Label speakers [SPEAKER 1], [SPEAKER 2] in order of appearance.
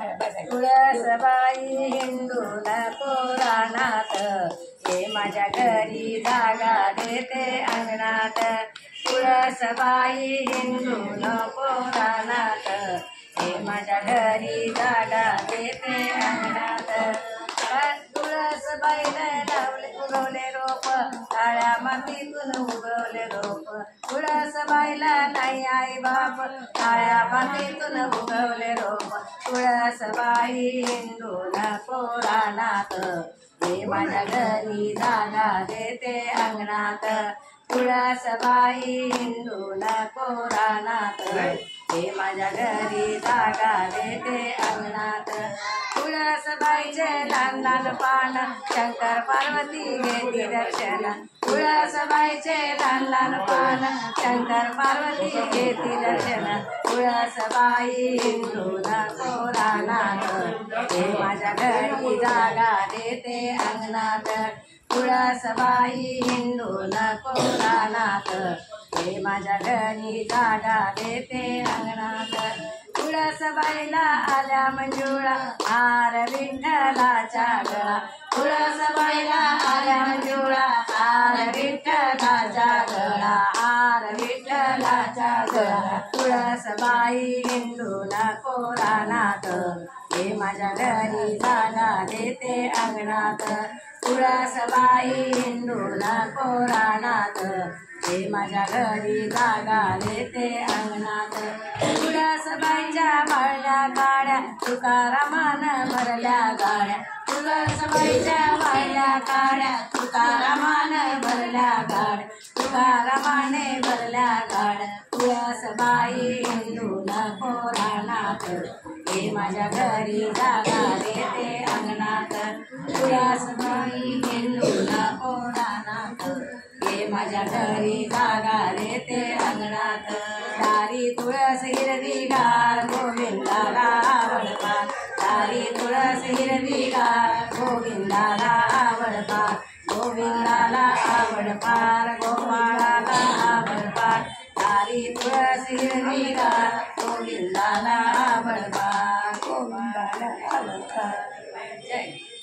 [SPEAKER 1] तुळसबाई हिंदून पुराणात हे माझ्या घरी जागा देते अंगणात तुळसबाई हिंदून पुराणात हे माझ्या घरी जागा देते अंगणात तुळसबाईला लावले उगवले रोप काळ्या मातीतून उगवले रोप तुळसबाईला नाही आई बाप काळ्या मातीतून उगवले रोप तुळसबाई हिंदून पुराणात हे माझ्या घरी जागा देते अंगणात तुळसबाई हिंदून पुराणात हे माझ्या घरी जागा देते अंगणात तुळसबाईचे लहान लहान पान शंकर पार्वती घेती दर्शन तुळसबाईचे लहान लहान पान शंकर पार्वती घेती दर्शन तुळसबाई हिंदून पुराणात हे माझ्या घरी जागा देते अंगणात तुळसबाई हिंदून पुराणात हे माझ्या घरी जागा देते अंगणात तुळसबाईला आल्या मंजुळा हार विठ्ठलाच्या गळा तुळसबाईला आल्या मंजुळा हार विठ्ठलाच्या गळा हार विठ्ठलाच्या गळा तुळसबाई हिंदून पुराणात हे माझ्या घरी जागा देते अंगणात तुळसबाई हिंदून पुराणात हे माझ्या घरी जागा देते अंगणात तुळसबाईच्या भरल्या गाड्या तुकारामानं भरल्या गाड्या तुळसबाईच्या भरल्या गाड्या तुकारामानं भरल्या गाड्या तुकारामाने भरल्या गाड्या तुळसबाई हिंदून पुराणात हे माझ्या घरी जागा देते अंगणात तुळसबाई हिंदून पुराणात हे माझ्या घरी जागा देते अंगणात दारी तुळस हिरवीगार गोविंदाला आवडतात दारी तुळस हिरवीगार गोविंदाला आवडतात गोविंदाला आवडपार गोपाळाला आवडपार दारी तुळस हिरवीगार गोविंदाला आवडपार गोविंदाला आवडपार जय